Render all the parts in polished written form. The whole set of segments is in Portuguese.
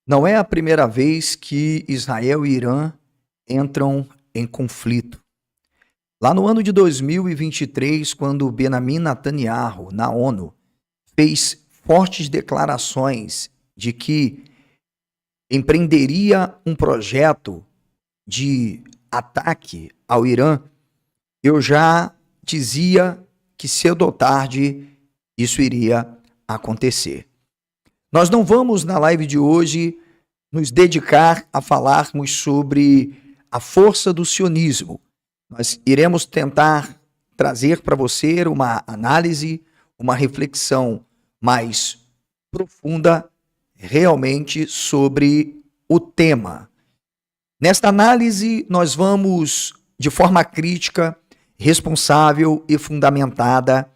Não é a primeira vez que Israel e Irã entram em conflito. Lá no ano de 2023, quando Benjamin Netanyahu, na ONU, fez fortes declarações de que empreenderia um projeto de ataque ao Irã, eu já dizia que cedo ou tarde isso iria acontecer. Nós não vamos, na live de hoje, nos dedicar a falarmos sobre a força do sionismo. Nós iremos tentar trazer para você uma análise, uma reflexão mais profunda realmente sobre o tema. Nesta análise, nós vamos, de forma crítica, responsável e fundamentada,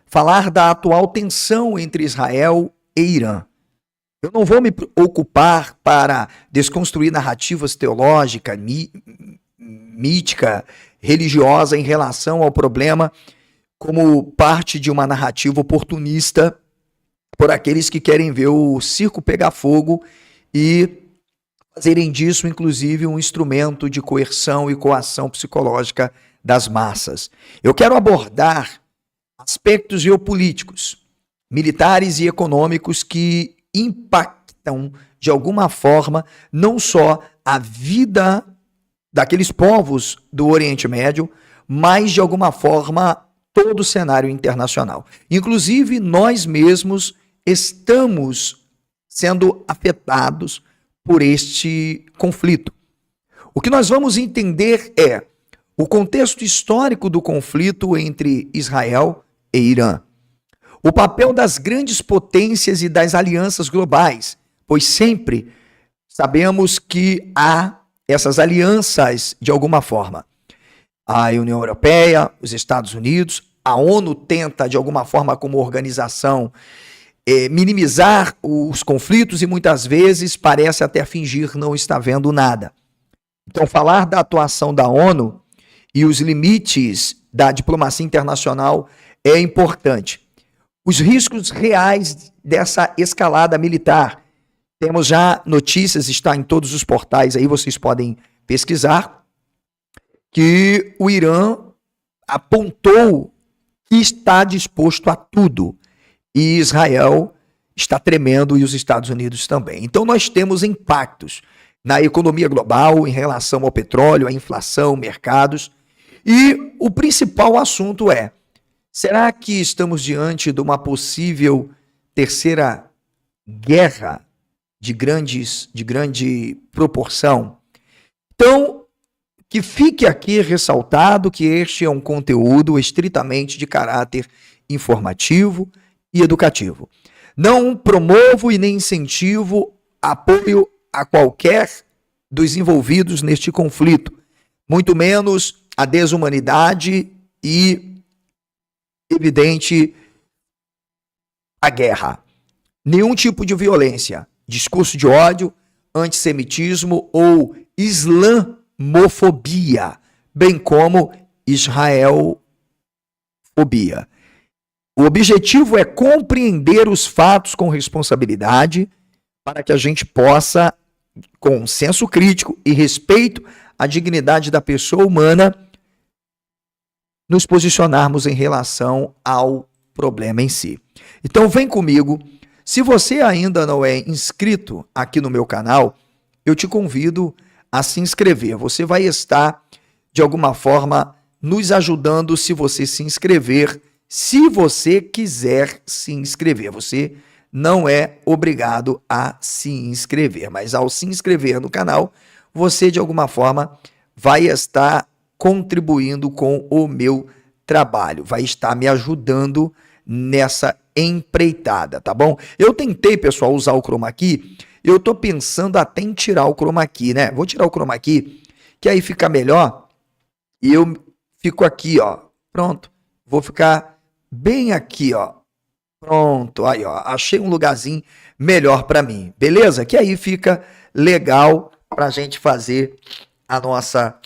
falar da atual tensão entre Israel e Irã. Eu não vou me ocupar para desconstruir narrativas teológicas, mítica, religiosa em relação ao problema como parte de uma narrativa oportunista por aqueles que querem ver o circo pegar fogo e fazerem disso, inclusive, um instrumento de coerção e coação psicológica das massas. Eu quero abordar aspectos geopolíticos, militares e econômicos que impactam, de alguma forma, não só a vida daqueles povos do Oriente Médio, mas, de alguma forma, todo o cenário internacional. Inclusive, nós mesmos estamos sendo afetados por este conflito. O que nós vamos entender é o contexto histórico do conflito entre Israel e Irã, o papel das grandes potências e das alianças globais, pois sempre sabemos que há essas alianças de alguma forma. A União Europeia, os Estados Unidos, a ONU tenta de alguma forma como organização minimizar os conflitos e muitas vezes parece até fingir não estar vendo nada. Então falar da atuação da ONU e os limites da diplomacia internacional é importante. Os riscos reais dessa escalada militar. Temos já notícias, está em todos os portais aí, vocês podem pesquisar, que o Irã apontou que está disposto a tudo. E Israel está tremendo e os Estados Unidos também. Então nós temos impactos na economia global em relação ao petróleo, à inflação, mercados. E o principal assunto é: será que estamos diante de uma possível terceira guerra de grande proporção? Então, que fique aqui ressaltado que este é um conteúdo estritamente de caráter informativo e educativo. Não promovo e nem incentivo apoio a qualquer dos envolvidos neste conflito, muito menos a desumanidade e, evidente, a guerra. Nenhum tipo de violência, discurso de ódio, antissemitismo ou islamofobia, bem como israelfobia. O objetivo é compreender os fatos com responsabilidade para que a gente possa, com senso crítico e respeito à dignidade da pessoa humana, nos posicionarmos em relação ao problema em si. Então vem comigo. Se você ainda não é inscrito aqui no meu canal, eu te convido a se inscrever. Você vai estar, de alguma forma, nos ajudando se você se inscrever. Se você quiser se inscrever, você não é obrigado a se inscrever, mas ao se inscrever no canal, você de alguma forma vai estar contribuindo com o meu trabalho, vai estar me ajudando nessa empreitada, tá bom? Eu tentei, pessoal, usar o chroma key, eu tô pensando até em tirar o chroma key, né? Vou tirar o chroma key, que aí fica melhor, e eu fico aqui, ó, pronto, vou ficar bem aqui, ó. Pronto, aí, ó. Achei um lugarzinho melhor para mim. Beleza? Que aí fica legal pra gente fazer a nossa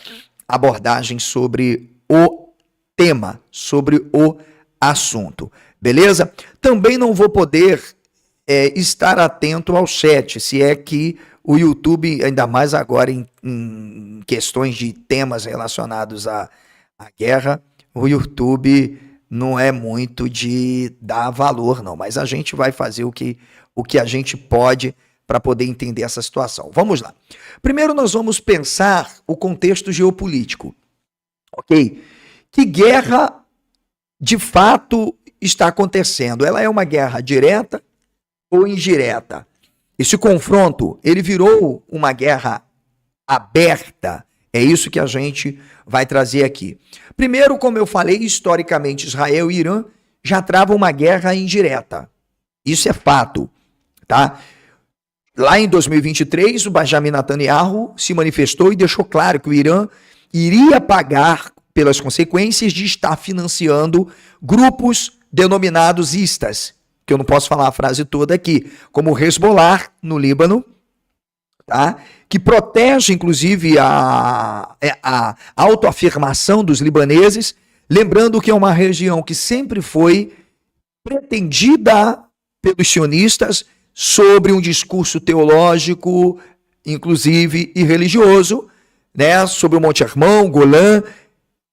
abordagem sobre o tema, sobre o assunto. Beleza? Também não vou poder estar atento ao chat, se é que o YouTube, ainda mais agora em questões de temas relacionados à guerra, o YouTube não é muito de dar valor, não. Mas a gente vai fazer o que a gente pode para poder entender essa situação. Vamos lá. Primeiro nós vamos pensar o contexto geopolítico. Ok? Que guerra, de fato, está acontecendo? Ela é uma guerra direta ou indireta? Esse confronto, ele virou uma guerra aberta. É isso que a gente vai trazer aqui. Primeiro, como eu falei, historicamente, Israel e Irã já travam uma guerra indireta. Isso é fato, tá? Lá em 2023, o Benjamin Netanyahu se manifestou e deixou claro que o Irã iria pagar pelas consequências de estar financiando grupos denominados istas, que eu não posso falar a frase toda aqui, como o Hezbollah no Líbano, tá? Que protege, inclusive, a autoafirmação dos libaneses, lembrando que é uma região que sempre foi pretendida pelos sionistas sobre um discurso teológico, inclusive, e religioso, né? Sobre o Monte Hermon, Golã.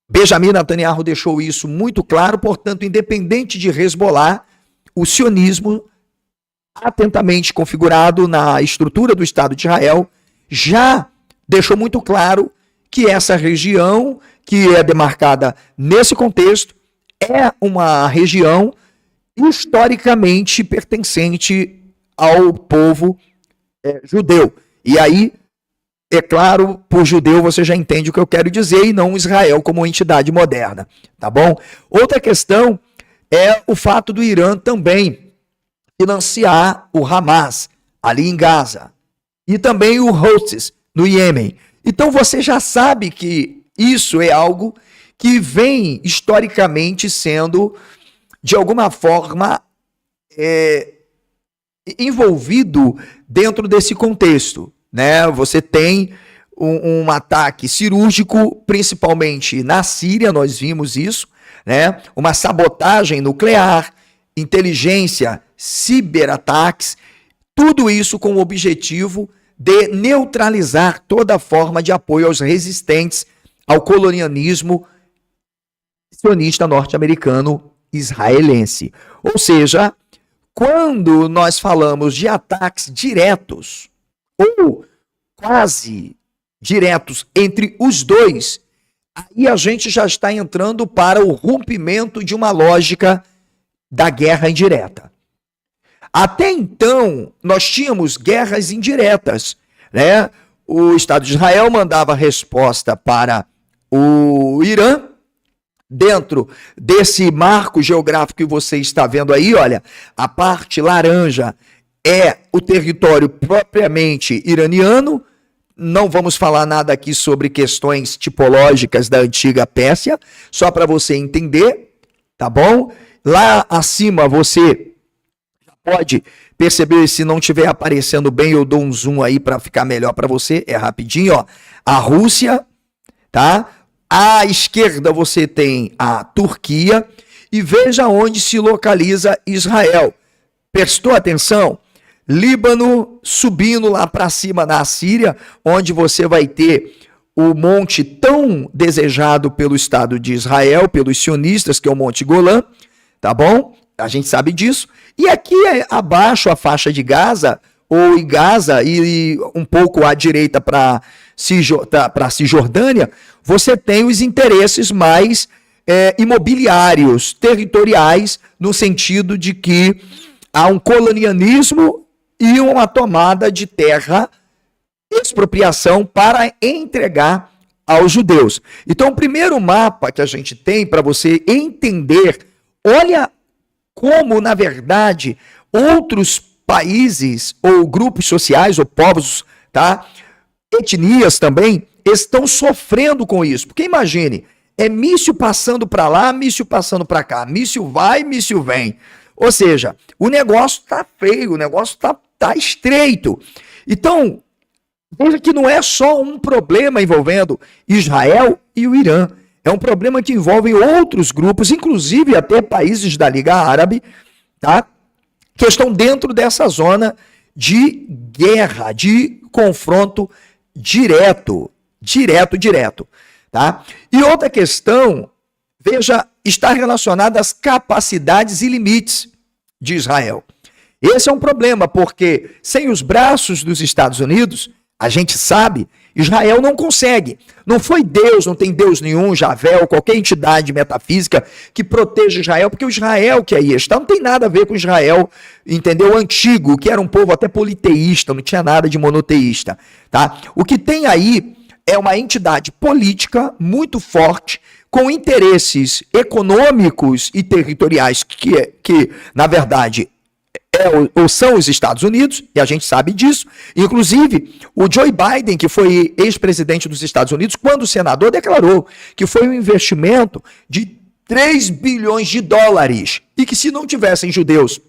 Benjamin Netanyahu deixou isso muito claro, portanto, independente de Hezbollah, o sionismo, atentamente configurado na estrutura do Estado de Israel, já deixou muito claro que essa região, que é demarcada nesse contexto, é uma região historicamente pertencente ao povo judeu. E aí, é claro, por judeu você já entende o que eu quero dizer, e não Israel como entidade moderna, tá bom? Outra questão é o fato do Irã também financiar o Hamas ali em Gaza e também o Houthis no Iêmen. Então você já sabe que isso é algo que vem historicamente sendo, de alguma forma, envolvido dentro desse contexto, né? Você tem um ataque cirúrgico, principalmente na Síria, nós vimos isso, né? Uma sabotagem nuclear, inteligência, ciberataques, tudo isso com o objetivo de neutralizar toda forma de apoio aos resistentes ao colonialismo sionista norte-americano israelense. Ou seja, quando nós falamos de ataques diretos ou quase diretos entre os dois, aí a gente já está entrando para o rompimento de uma lógica da guerra indireta. Até então, nós tínhamos guerras indiretas, né? O Estado de Israel mandava resposta para o Irã, dentro desse marco geográfico que você está vendo aí, olha, a parte laranja é o território propriamente iraniano. Não vamos falar nada aqui sobre questões tipológicas da antiga Pérsia, só para você entender, tá bom? Lá acima você pode perceber, se não estiver aparecendo bem, eu dou um zoom aí para ficar melhor para você, é rapidinho, ó. A Rússia, tá? À esquerda você tem a Turquia e veja onde se localiza Israel. Prestou atenção? Líbano subindo lá para cima na Síria, onde você vai ter o monte tão desejado pelo Estado de Israel, pelos sionistas, que é o Monte Golã, tá bom? A gente sabe disso. E aqui abaixo a faixa de Gaza, ou em Gaza, e um pouco à direita para Cisjordânia, você tem os interesses mais imobiliários, territoriais, no sentido de que há um colonialismo e uma tomada de terra, expropriação para entregar aos judeus. Então, o primeiro mapa que a gente tem para você entender, olha como, na verdade, outros países ou grupos sociais ou povos, tá? Etnias também, estão sofrendo com isso. Porque imagine, é míssil passando para lá, míssil passando para cá, míssil vai, míssil vem. Ou seja, o negócio está feio, o negócio está estreito. Então, veja que não é só um problema envolvendo Israel e o Irã. É um problema que envolve outros grupos, inclusive até países da Liga Árabe, tá? que estão dentro dessa zona de guerra, de confronto direto, tá? E outra questão, veja, está relacionada às capacidades e limites de Israel. Esse é um problema, porque sem os braços dos Estados Unidos, a gente sabe, Israel não consegue. Não foi Deus, não tem Deus nenhum, Javé ou qualquer entidade metafísica que proteja Israel, porque o Israel que aí está não tem nada a ver com Israel, entendeu? Antigo, que era um povo até politeísta, não tinha nada de monoteísta, tá? O que tem aí é uma entidade política muito forte, com interesses econômicos e territoriais que na verdade, ou são os Estados Unidos, e a gente sabe disso. Inclusive, o Joe Biden, que foi ex-presidente dos Estados Unidos, quando senador, declarou que foi um investimento de 3 bilhões de dólares e que se não tivessem judeus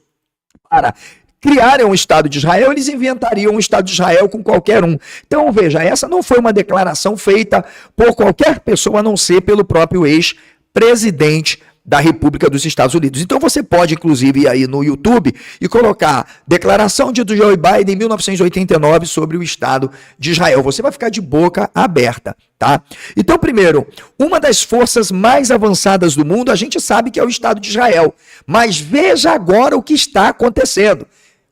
para criarem um Estado de Israel, eles inventariam um Estado de Israel com qualquer um. Então, veja, essa não foi uma declaração feita por qualquer pessoa, a não ser pelo próprio ex-presidente da República dos Estados Unidos. Então você pode, inclusive, ir aí no YouTube e colocar declaração de Joe Biden em 1989 sobre o Estado de Israel. Você vai ficar de boca aberta, tá? Então, primeiro, uma das forças mais avançadas do mundo, a gente sabe que é o Estado de Israel. Mas veja agora o que está acontecendo.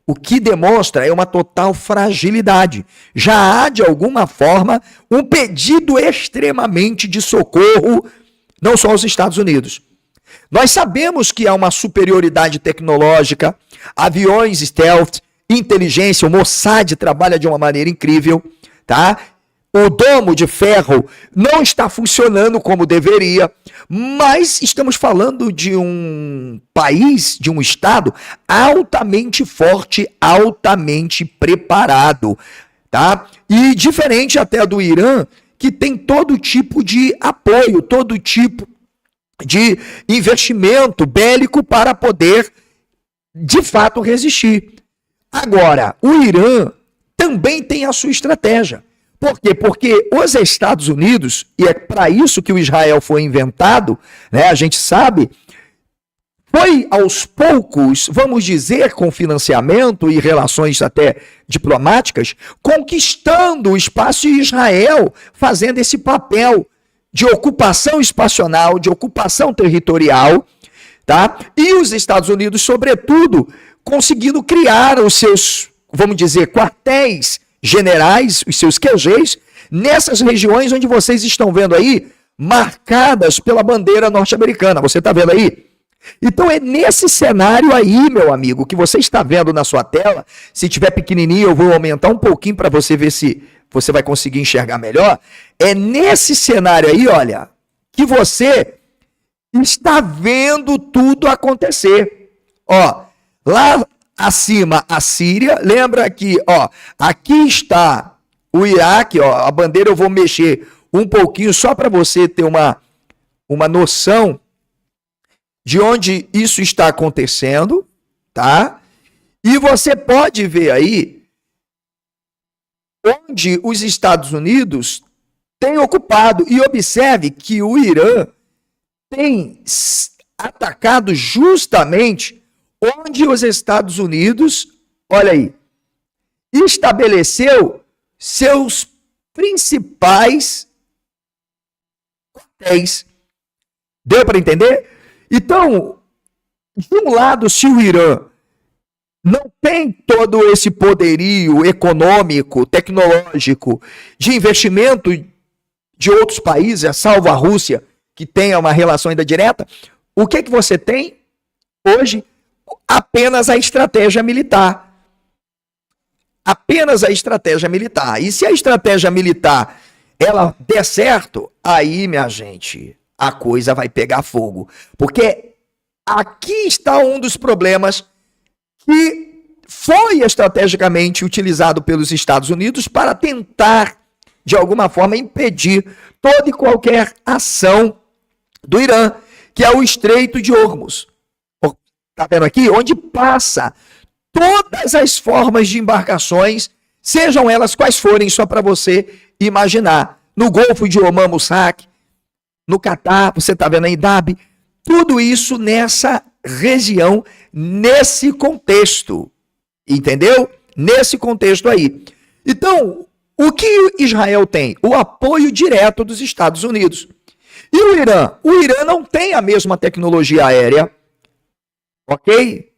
O que demonstra é uma total fragilidade. Já há, de alguma forma, um pedido extremamente de socorro, não só aos Estados Unidos. Nós sabemos que há uma superioridade tecnológica, aviões stealth, inteligência, o Mossad trabalha de uma maneira incrível, tá? O domo de ferro não está funcionando como deveria, mas estamos falando de um país, de um estado altamente forte, altamente preparado, tá? E diferente até do Irã, que tem todo tipo de apoio, todo tipo de investimento bélico para poder, de fato, resistir. Agora, o Irã também tem a sua estratégia. Por quê? Porque os Estados Unidos, e é para isso que o Israel foi inventado, né, a gente sabe, foi aos poucos, vamos dizer, com financiamento e relações até diplomáticas, conquistando o espaço de Israel, fazendo esse papel de ocupação espacional, de ocupação territorial, tá? E os Estados Unidos, sobretudo, conseguindo criar os seus, vamos dizer, quartéis generais, os seus QGs, nessas regiões onde vocês estão vendo aí, marcadas pela bandeira norte-americana. Você está vendo aí? Então é nesse cenário aí, meu amigo, que você está vendo na sua tela. Se tiver pequenininho, eu vou aumentar um pouquinho para você ver se você vai conseguir enxergar melhor. É nesse cenário aí, olha, que você está vendo tudo acontecer. Ó, lá acima a Síria, lembra que, ó, aqui está o Iraque, ó, a bandeira eu vou mexer um pouquinho só para você ter uma noção de onde isso está acontecendo, tá? E você pode ver aí onde os Estados Unidos têm ocupado. E observe que o Irã tem atacado justamente onde os Estados Unidos, olha aí, estabeleceu seus principais quartéis. Deu para entender? Então, de um lado, se o Irã não tem todo esse poderio econômico, tecnológico, de investimento de outros países, salvo a Rússia, que tenha uma relação ainda direta, o que você tem hoje? Apenas a estratégia militar. Apenas a estratégia militar. E se a estratégia militar ela der certo, aí, minha gente, a coisa vai pegar fogo. Porque aqui está um dos problemas que foi estrategicamente utilizado pelos Estados Unidos para tentar, de alguma forma, impedir toda e qualquer ação do Irã, que é o Estreito de Hormuz. Está vendo aqui? Onde passa todas as formas de embarcações, sejam elas quais forem, só para você imaginar. No Golfo de Oman, Mussac, no Catar, você está vendo aí, Dhabi, tudo isso nessa região nesse contexto. Entendeu? Nesse contexto aí. Então, o que Israel tem? O apoio direto dos Estados Unidos. E o Irã? O Irã não tem a mesma tecnologia aérea, ok?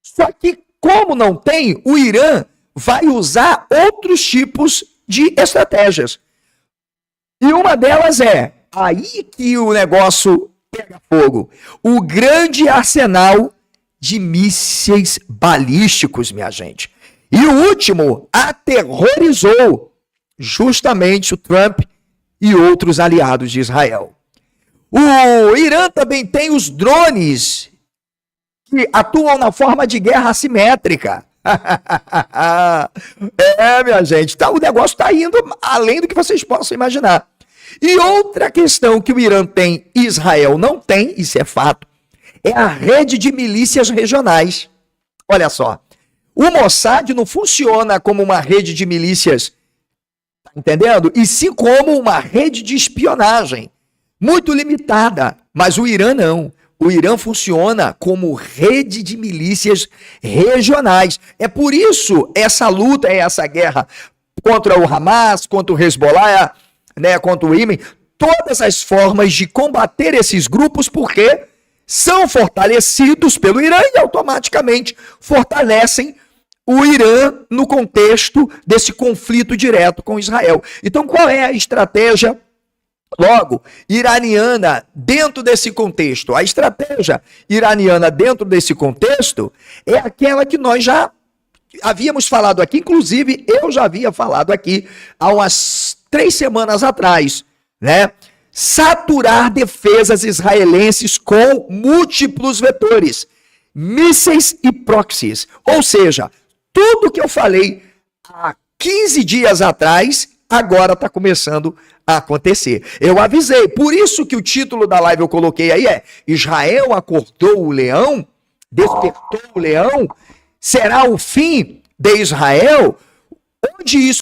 Só que, como não tem, o Irã vai usar outros tipos de estratégias. E uma delas é, aí que o negócio pega fogo, o grande arsenal de mísseis balísticos, minha gente. E o último aterrorizou justamente o Trump e outros aliados de Israel. O Irã também tem os drones que atuam na forma de guerra assimétrica. Minha gente, o negócio está indo além do que vocês possam imaginar. E outra questão que o Irã tem e Israel não tem, isso é fato, é a rede de milícias regionais. Olha só, o Mossad não funciona como uma rede de milícias, tá entendendo? E sim como uma rede de espionagem, muito limitada, mas o Irã não. O Irã funciona como rede de milícias regionais. É por isso essa luta, essa guerra contra o Hamas, contra o Hezbollah, né, contra o Iêmen, todas as formas de combater esses grupos, porque são fortalecidos pelo Irã e automaticamente fortalecem o Irã no contexto desse conflito direto com Israel. Então, qual é a estratégia, logo, iraniana dentro desse contexto? A estratégia iraniana dentro desse contexto é aquela que nós já havíamos falado aqui, inclusive eu já havia falado aqui há umas 3 semanas atrás, né? Saturar defesas israelenses com múltiplos vetores, mísseis e proxies. Ou seja, tudo que eu falei há 15 dias atrás, agora está começando a acontecer. Eu avisei, por isso que o título da live eu coloquei aí é Israel acordou o leão, despertou o leão, será o fim de Israel? Onde isso